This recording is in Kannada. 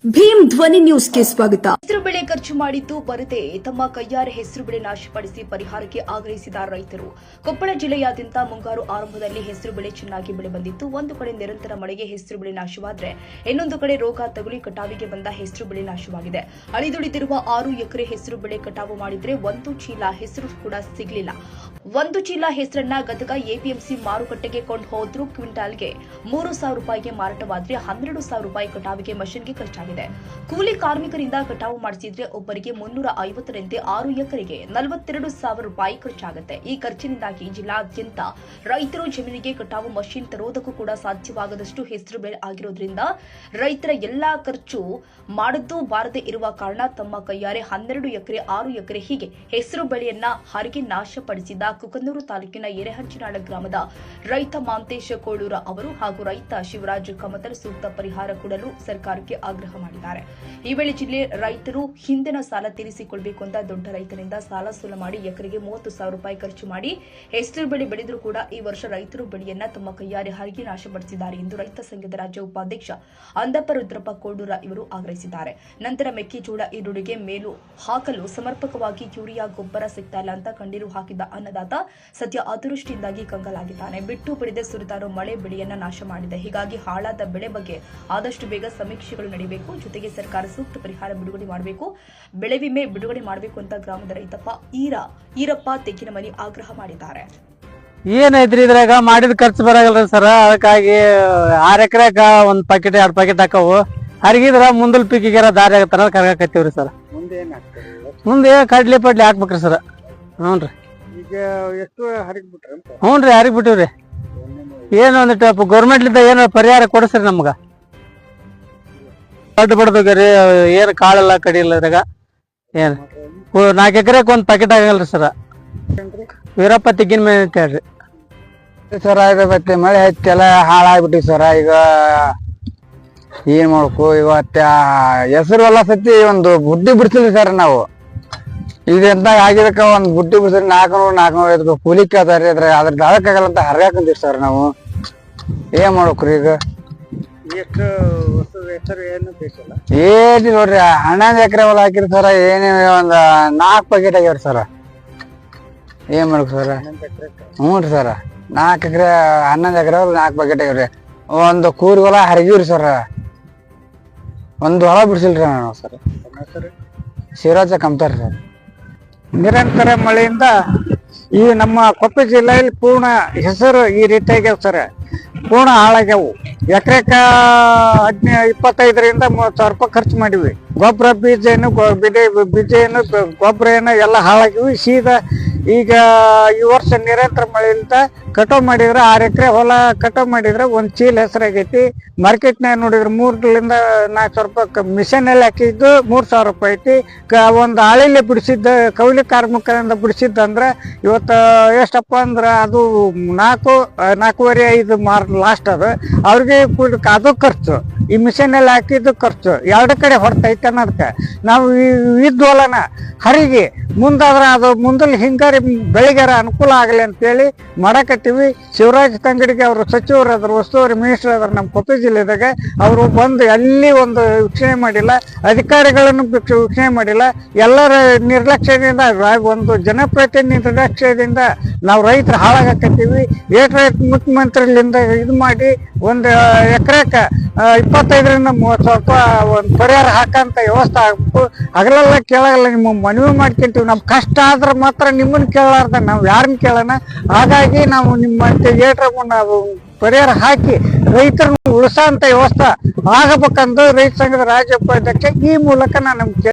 ಭೀಮ್ ಧ್ವನಿ ನ್ಯೂಸ್ಗೆ ಸ್ವಾಗತ. ಹೆಸರು ಬೆಳೆ ಖರ್ಚು ಮಾಡಿದ್ದು ಬರದೆ ತಮ್ಮ ಕೈಯಾರೆ ಹೆಸರು ಬೆಳೆ ನಾಶಪಡಿಸಿ ಪರಿಹಾರಕ್ಕೆ ಆಗ್ರಹಿಸಿದ ರೈತರು. ಕೊಪ್ಪಳ ಜಿಲ್ಲೆಯಾದ್ಯಂತ ಮುಂಗಾರು ಆರಂಭದಲ್ಲಿ ಹೆಸರು ಬೆಳೆ ಚೆನ್ನಾಗಿ ಬೆಳೆ ಬಂದಿತ್ತು. ಒಂದು ಕಡೆ ನಿರಂತರ ಮಳೆಗೆ ಹೆಸರು ಬೆಳೆ ನಾಶವಾದರೆ ಇನ್ನೊಂದು ಕಡೆ ರೋಗ ತಗುಲಿ ಕಟಾವಿಗೆ ಬಂದ ಹೆಸರು ಬೆಳೆ ನಾಶವಾಗಿದೆ. ಅಳಿದುಳಿದಿರುವ 6 ಎಕರೆ ಹೆಸರು ಬೆಳೆ ಕಟಾವು ಮಾಡಿದ್ರೆ 1 ಚೀಲ ಹೆಸರು ಕೂಡ ಸಿಗಲಿಲ್ಲ. 1 ಚೀಲ ಹೆಸರನ್ನ ಗದಗ ಎಪಿಎಂಸಿ ಮಾರುಕಟ್ಟೆಗೆ ಕೊಂಡು ಹೋದ್ರು ಕ್ವಿಂಟಾಲ್ಗೆ 3,000 ರೂಪಾಯಿಗೆ ಮಾರಾಟವಾದ್ರೆ 12,000 ರೂಪಾಯಿ ಕಟಾವಿಗೆ ಮಷಿನ್ಗೆ ಖರ್ಚಾಗಿದೆ. ಕೂಲಿ ಕಾರ್ಮಿಕರಿಂದ ಕಟಾವು ಮಾಡಿಸಿದ್ರೆ ಒಬ್ಬರಿಗೆ 350ರಂತೆ 6 ಎಕರೆಗೆ 42,000 ರೂಪಾಯಿ ಖರ್ಚಾಗುತ್ತೆ. ಈ ಖರ್ಚಿನಿಂದಾಗಿ ಜಿಲ್ಲಾದ್ಯಂತ ರೈತರು ಜಮೀನಿಗೆ ಕಟಾವು ಮಷಿನ್ ತರುವುದಕ್ಕೂ ಕೂಡ ಸಾಧ್ಯವಾಗದಷ್ಟು ಹೆಸರು ಬೆಳೆ ಆಗಿರೋದ್ರಿಂದ ರೈತರ ಎಲ್ಲಾ ಖರ್ಚು ಮಾಡದ್ದು ಬಾರದೆ ಇರುವ ಕಾರಣ ತಮ್ಮ ಕೈಯಾರೆ 12 ಎಕರೆ 6 ಎಕರೆ ಹೀಗೆ ಹೆಸರು ಬೆಳೆಯನ್ನ ಹರಿಗೆ ನಾಶಪಡಿಸಿದ ಕುಕನೂರು ತಾಲೂಕಿನ ಎರೆಹಂಚಿನಾಳ ಗ್ರಾಮದ ರೈತ ಮಾಂತೇಶ ಕೋಳೂರ ಅವರು ಹಾಗೂ ರೈತ ಶಿವರಾಜ್ ಕಮತರ್ ಸೂಕ್ತ ಪರಿಹಾರ ಕೊಡಲು ಸರ್ಕಾರಕ್ಕೆ ಆಗ್ರಹ ಮಾಡಿದ್ದಾರೆ. ಈ ವೇಳೆ ಜಿಲ್ಲೆ ರೈತರು ಹಿಂದಿನ ಸಾಲ ತೀರಿಸಿಕೊಳ್ಳಬೇಕು ಅಂತ ದೊಡ್ಡ ರೈತನಿಂದ ಸಾಲ ಸೂಲ ಮಾಡಿ ಎಕರೆಗೆ 30,000 ರೂಪಾಯಿ ಖರ್ಚು ಮಾಡಿ ಹೆಸರು ಬೆಳೆ ಬೆಳೆದರೂ ಕೂಡ ಈ ವರ್ಷ ರೈತರು ಬೆಳೆಯನ್ನ ತಮ್ಮ ಕೈಯಾರೆ ಹರಿಗೆ ನಾಶಪಡಿಸಿದ್ದಾರೆ ಎಂದು ರೈತ ಸಂಘದ ರಾಜ್ಯ ಉಪಾಧ್ಯಕ್ಷ ಅಂದಪ್ಪ ರುದ್ರಪ್ಪ ಕೋಡೂರ ಇವರು ಆಗ್ರಹಿಸಿದ್ದಾರೆ. ನಂತರ ಮೆಕ್ಕೆಜೋಳ ಈರುಳ್ಳಿಗೆ ಮೇಲು ಹಾಕಲು ಸಮರ್ಪಕವಾಗಿ ಯೂರಿಯಾ ಗೊಬ್ಬರ ಸಿಗ್ತಾ ಇಲ್ಲ ಅಂತ ಕಣ್ಣೀರು ಹಾಕಿದ ಅನ್ನದಾತ ಸದ್ಯ ಅತಿವೃಷ್ಟಿಯಿಂದಾಗಿ ಕಂಗಾಲಾಗಿದ್ದಾನೆ. ಬಿಟ್ಟು ಬಿಡದೆ ಸುರಿದಾರೋ ಮಳೆ ಬೆಳೆಯನ್ನ ನಾಶ ಮಾಡಿದೆ. ಹೀಗಾಗಿ ಹಾಳಾದ ಬೆಳೆ ಬಗ್ಗೆ ಆದಷ್ಟು ಬೇಗ ಸಮೀಕ್ಷೆಗಳು ನಡೆಯಬೇಕು. ಜೊತೆಗೆ ಸರ್ಕಾರ ಸೂಕ್ತ ಪರಿಹಾರ ಬಿಡುಗಡೆ ಮಾಡಬೇಕು, ಬೆಳೆ ವಿಮೆ ಬಿಡುಗಡೆ ಮಾಡಬೇಕು ಅಂತ ಗ್ರಾಮದ ರೈತಪ್ಪ ಈರಪ್ಪ ತೆಗ್ಗಿನಮನಿ ಆಗ್ರಹ ಮಾಡಿದ್ದಾರೆ. ಏನೈತ್ರಿ ಇದ್ರಾಗ ಮಾಡಿದ ಖರ್ಚು ಬರಾಗಲ್ರಿ ಸರ್. ಅದಕ್ಕಾಗಿ 6 ಎಕರೆಗ 1 ಪ್ಯಾಕೆಟ್ 2 ಪ್ಯಾಕೆಟ್ ಹಾಕವು ಹರಿಗಿದ್ರ ಮುಂದಲ್ ಪೀಕಿಗೆರ ದಾರಿ ಆಗತ್ತಾರ ಕರ್ಗಾಕತ್ತೀವ್ರಿ ಸರ್. ಮುಂದೆ ಕಡ್ಲಿ ಪಡ್ಲಿ ಹಾಕ್ಬೇಕ್ರಿ ಸರ್. ಹ್ಞೂನ್ರಿ ಹ್ಞೂನ್ರಿ ಹರಿಗ್ ಬಿಟ್ಟಿವ್ರಿ. ಏನು ಒಂದಿಟ್ಟು ಗೌರ್ಮೆಂಟ್ಲಿಂದ ಏನು ಪರಿಹಾರ ಕೊಡಿಸ್ರಿ ನಮ್ಗ. ಕಡ್ಡು ಬಡ್ದೋಗ್ರಿ ಏನು ಕಾಳೆಲ್ಲ ಕಡಿಲ್ಲ ಇದ್ರಾಗ. ಏನು 4 ಎಕರೆಗೆ 1 ಪ್ಯಾಕೆಟ್ ಆಗಲ್ರಿ ಸರ್. ವೀರಪ್ಪ ತೆಗ್ಗಿನ ಮೇಲೆ ಅಂತ ಹೇಳ್ರಿ ಸರ. ಮತ್ತೆ ಮಳೆ ಹತ್ತೆಲ್ಲ ಹಾಳಾಗ್ಬಿಟ್ಟಿವಿ ಸರ. ಈಗ ಏನ್ ಮಾಡ್ಬೇಕು ಇವತ್ತ ಹೆಸರು ಎಲ್ಲ ಸತಿ ಒಂದು ಬುಡ್ಡಿ ಬಿಡ್ಸಿದ್ವಿ ಸರ್. ನಾವು ಇದೆಂತ ಆಗಿದಕ್ಕ ಒಂದ್ ಬುಡ್ಡಿ ಬಿಡ್ಸಿದ್ರೆ 400-450 ಕೂಲಿ ಕೇಳ್ತಾರ್ರಿ. ಅದ್ರ ದಾಳಕ್ಕಾಗಲ್ಲ ಅಂತ ಹರ್ಗಾಕಂತೀವಿ ಸರ್. ನಾವು ಏನ್ ಮಾಡ್ಬೇಕ್ರಿ ಈಗ? ಏನಿ ನೋಡ್ರಿ 11 ಎಕರೆ ಹೊಲ ಹಾಕಿರಿ ಸರ. ಏನೇ ಒಂದ್ 4 ಪ್ಯಾಕೆಟ್ ಆಗ್ಯಾವ್ರಿ ಸರ. ಏನ್ ಮಾಡ್ಬೇಕು ಸರ? ಹ್ಞೂ ರೀ ಸರ. 4 ಎಕರೆ 11 ಎಕರೆ 4 ಪ್ಯಾಕೆಟ್ ಆಗ್ಯಾವ್ರಿ. ಒಂದು ಕೂರಿ ಹೊಲ ಹರಿಗಿವ್ರಿ ಸರ. ಒಂದು ಹೊಲ ಬಿಡ್ಸಿಲ್ರಿ ನಾವು ಸರ್. ಶಿವರಾಜ ಕಮತಾರ್ ಸರ್. ನಿರಂತರ ಮಳೆಯಿಂದ ಈ ನಮ್ಮ ಕೊಪ್ಪಳ ಜಿಲ್ಲೆಯಲ್ಲಿ ಪೂರ್ಣ ಹೆಸರು ಈ ರೀತಿ ಆಗ್ಯಾವ ಸರ್. ಪೂರ್ಣ ಹಾಳಾಗ್ಯಾವು. ಎಕರೆಕ 25ರಿಂದ 30,000 ರೂಪಾಯಿ ಖರ್ಚು ಮಾಡಿವಿ. ಗೊಬ್ಬರ ಬೀಜ ಏನು ಗೊಬ್ಬರ ಏನು ಎಲ್ಲ ಹಾಳಾಗಿವಿ. ಸೀದಾ ಈಗ ಈ ವರ್ಷ ನಿರಂತರ ಮಳೆಯಿಂದ ಕಟಾವ್ ಮಾಡಿದ್ರೆ 6 ಎಕರೆ ಹೊಲ ಕಟಾವ್ ಮಾಡಿದ್ರೆ 1 ಚೀಲ ಹೆಸರಾಗೈತಿ. ಮಾರ್ಕೆಟ್ನಾಗ ನೋಡಿದ್ರೆ 3,000-4,000 ರೂಪಾಯಿ ಮಿಷನಲ್ಲಿ ಹಾಕಿದ್ದು 3,000 ರೂಪಾಯಿ ಐತಿ. ಒಂದು ಆಳಿಲೆ ಬಿಡಿಸಿದ್ದ ಕೌಲಿ ಕಾರ್ಮಿಕರಿಂದ ಬಿಡಿಸಿದ್ದಂದ್ರೆ ಇವತ್ತು ಎಷ್ಟಪ್ಪ ಅಂದ್ರೆ ಅದು 4-4.5 ಲಾಸ್ಟ್ ಅದು ಅವ್ರಿಗೆ ಅದು ಖರ್ಚು. ಈ ಮಿಷನಲ್ಲಿ ಹಾಕಿದ್ದು ಖರ್ಚು 2 ಕಡೆ ಹೊರತೈತೆ ಅನ್ನೋದಕ್ಕೆ ನಾವು ಇದ್ದ ಹೊಲನ ಹರಿಗೆ ಮುಂದಾದ್ರೆ ಅದು ಮುಂದಲ್ಲಿ ಹಿಂಗಾರಿ ಬೆಳಿಗಾರ ಅನುಕೂಲ ಆಗಲಿ ಅಂತೇಳಿ ಮಾಡಕತ್ತೀವಿ. ಶಿವರಾಜ್ ತಂಗಡಿಗೆ ಅವರು ಸಚಿವರು ಅದ್ರ ಉಸ್ತುವಾರಿ ಮಿನಿಸ್ಟರ್ ಅದ್ರ ನಮ್ಮ ಕೊಪ್ಪಳ ಜಿಲ್ಲೆದಾಗ ಅವರು ಬಂದು ಎಲ್ಲಿ ಒಂದು ವೀಕ್ಷಣೆ ಮಾಡಿಲ್ಲ, ಅಧಿಕಾರಿಗಳನ್ನು ವೀಕ್ಷಣೆ ಮಾಡಿಲ್ಲ. ಎಲ್ಲರ ನಿರ್ಲಕ್ಷ್ಯದಿಂದ ಒಂದು ಜನಪ್ರತಿನಿಧಿ ನಿರ್ಲಕ್ಷ್ಯದಿಂದ ನಾವು ರೈತರು ಹಾಳಾಗಕತ್ತೀವಿ. ಮುಖ್ಯಮಂತ್ರಿಲಿಂದ ಇದು ಮಾಡಿ 1 ಎಕರೆಕ 25ರಿಂದ 30,000 ರೂಪಾಯಿ ಒಂದು ಪರಿಹಾರ ಹಾಕಂತ ವ್ಯವಸ್ಥೆ ಆಗ್ಬೇಕು. ಹಗಲೆಲ್ಲ ಕೇಳಲ್ಲ, ನಿಮ್ಮ ಮನವಿ ಮಾಡ್ಕೊಂತೀವಿ. ನಮ್ ಕಷ್ಟ ಆದ್ರೆ ಮಾತ್ರ ನಿಮ್ಮನ್ನ ಕೇಳಾರ್ದ ನಾವು ಯಾರನ್ನ ಕೇಳೋಣ. ಹಾಗಾಗಿ ನಾವು ನಿಮ್ಮಂತೆ ನಾವು ಪರಿಹಾರ ಹಾಕಿ ರೈತರನ್ನು ಉಳಿಸೋಂತ ವ್ಯವಸ್ಥೆ ಆಗಬೇಕಂದು ರೈತ ಸಂಘದ ರಾಜ್ಯ ಉಪಾಧ್ಯಕ್ಷ ಈ ಮೂಲಕ ನಾನು